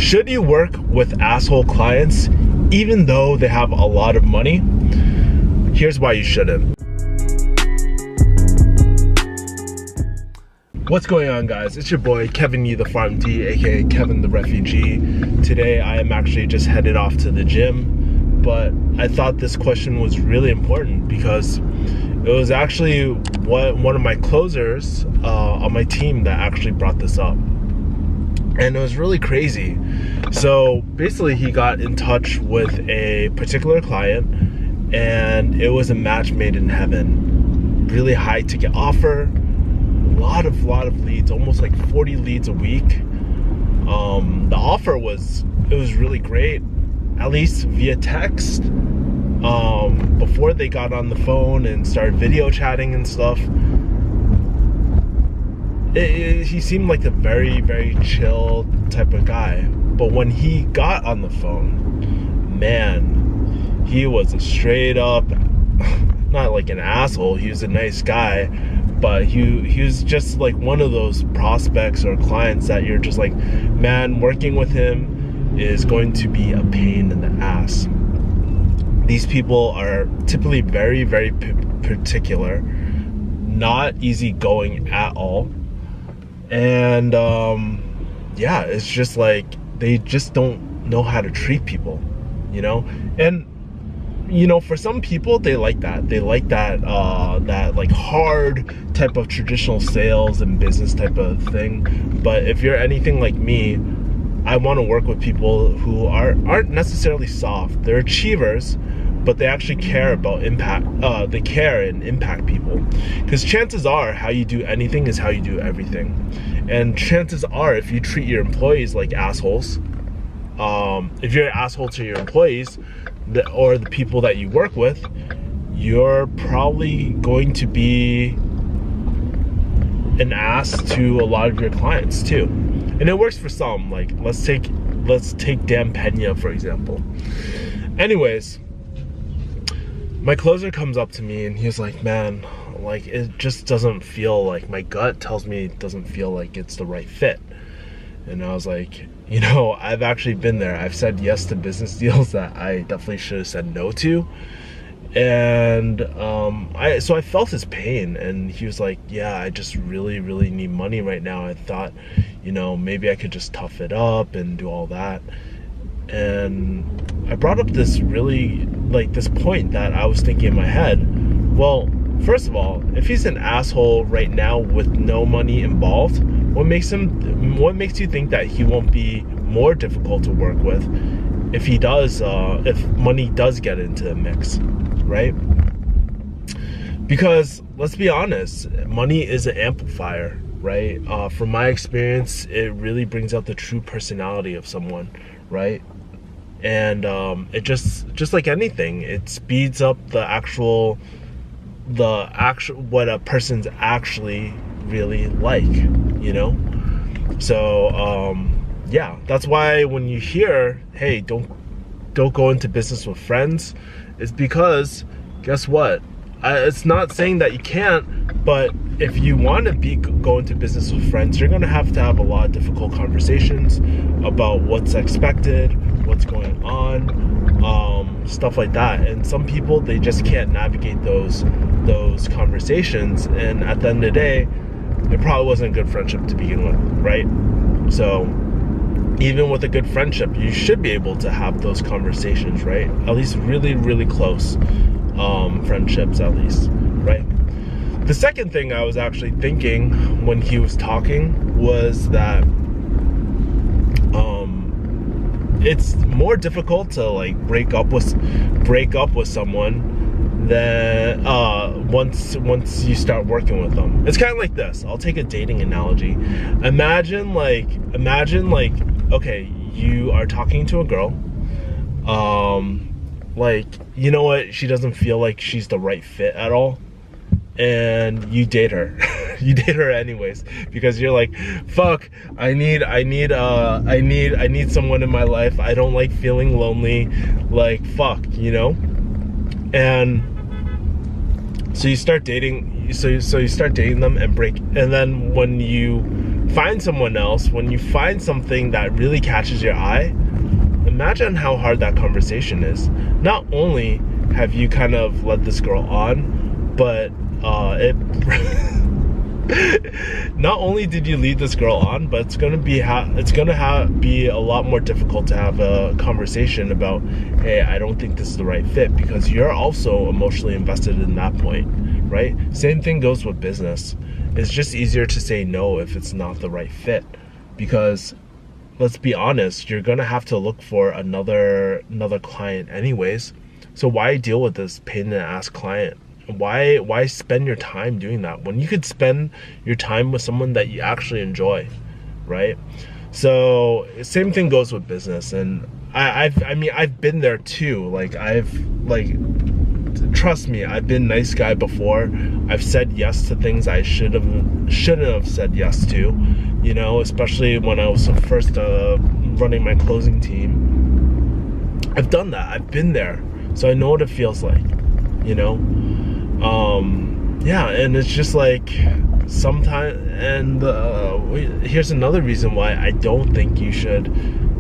Should you work with asshole clients even though they have a lot of money? Here's why you shouldn't. What's going on, guys? It's your boy Kevin Yee the Farm D, aka Kevin the Refugee. Today I am actually just headed off to the gym, but I thought this question was really important because it was actually one of my closers on my team that actually brought this up. And it was really crazy. So basically he got in touch with a particular client and it was a match made in heaven. Really high ticket offer, a lot of leads, almost like 40 leads a week. The offer was really great, at least via text. Before they got on the phone and started video chatting and stuff, he seemed like a very, very chill type of guy. But when he got on the phone, man, he was a straight up, not like an asshole, he was a nice guy, but he was just like one of those prospects or clients that you're just like, man, working with him is going to be a pain in the ass. These people are typically very, very particular, not easygoing at all. And yeah, it's just like they just don't know how to treat people, you know? And you know, for some people they like that. They like that that like hard type of traditional sales and business type of thing. But if you're anything like me, I want to work with people who aren't necessarily soft. They're achievers, but they actually care about impact. They care and impact people. Because chances are, how you do anything is how you do everything. And chances are, if you treat your employees like assholes, if you're an asshole to your employees or the people that you work with, you're probably going to be an ass to a lot of your clients too. And it works for some. Like let's take Dan Pena for example. Anyways, my closer comes up to me and he's like, man, like it just doesn't feel like, my gut tells me it doesn't feel like it's the right fit. And I was like, you know, I've actually been there. I've said yes to business deals that I definitely should have said no to. And so I felt his pain, and he was like, yeah, I just really, really need money right now. I thought, you know, maybe I could just tough it up and do all that. And I brought up this really, like, this point that I was thinking in my head. Well, first of all, if he's an asshole right now with no money involved, what makes you think that he won't be more difficult to work with if he does, if money does get into the mix, right? Because let's be honest, money is an amplifier, right? From my experience, it really brings out the true personality of someone, right? And it just like anything, it speeds up the actual what a person's actually really like, you know? So yeah, that's why when you hear, hey, don't go into business with friends, it's because guess what, it's not saying that you can't, but if you want to go into business with friends, you're going to have a lot of difficult conversations about what's expected, what's going on, stuff like that. And some people, they just can't navigate those conversations, and at the end of the day, it probably wasn't a good friendship to begin with, right? So even with a good friendship, you should be able to have those conversations, right? At least really, really close friendships, at least, right? The second thing I was actually thinking when he was talking was that it's more difficult to like break up with someone than once you start working with them. It's kind of like this. I'll take a dating analogy. Imagine like okay, you are talking to a girl, like, you know what, she doesn't feel like she's the right fit at all, and you date her. You date her anyways because you're like, fuck, I need someone in my life. I don't like feeling lonely, like, fuck, you know? And so you start dating, so you start dating them and then when you find someone else, when you find something that really catches your eye, imagine how hard that conversation is. Not only have you kind of led this girl on, but not only did you lead this girl on, but it's gonna be be a lot more difficult to have a conversation about, hey, I don't think this is the right fit, because you're also emotionally invested in that point, right? Same thing goes with business. It's just easier to say no if it's not the right fit, because let's be honest, you're gonna have to look for another client anyways. So why deal with this pain in the ass client? Why spend your time doing that when you could spend your time with someone that you actually enjoy, right? So same thing goes with business. And I mean I've been there too. Trust me, I've been nice guy before. I've said yes to things I shouldn't have said yes to, you know, especially when I was first running my closing team. I've done that. I've been there, so I know what it feels like, you know. Yeah, and it's just like sometimes, and here's another reason why I don't think you should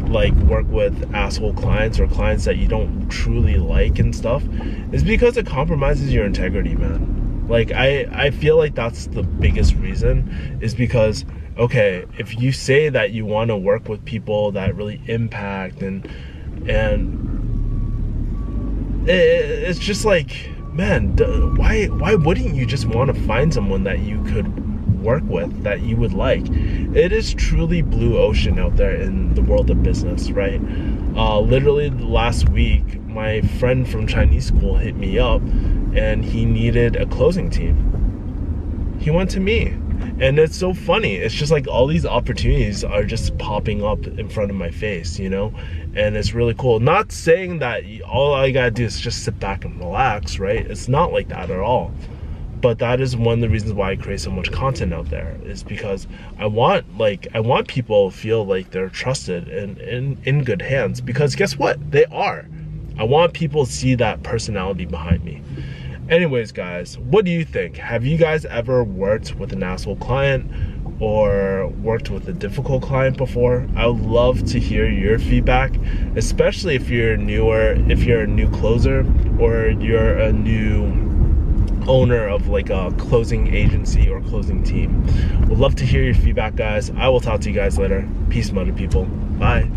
like work with asshole clients or clients that you don't truly like and stuff, is because it compromises your integrity, man. Like I feel like that's the biggest reason, is because, okay, if you say that you want to work with people that really impact and it's just like, man, why wouldn't you just want to find someone that you could work with, that you would like? It is truly blue ocean out there in the world of business, right? Literally last week, my friend from Chinese school hit me up and he needed a closing team. He went to me. And it's so funny. It's just like all these opportunities are just popping up in front of my face, you know? And it's really cool. Not saying that all I gotta do is just sit back and relax, right? It's not like that at all. But that is one of the reasons why I create so much content out there, is because I want people to feel like they're trusted and in good hands, because guess what? They are. I want people to see that personality behind me. Anyways, guys, what do you think? Have you guys ever worked with an asshole client or worked with a difficult client before? I would love to hear your feedback, especially if you're newer, if you're a new closer, or you're a new owner of like a closing agency or closing team. Would love to hear your feedback, guys. I will talk to you guys later. Peace, mother people. Bye.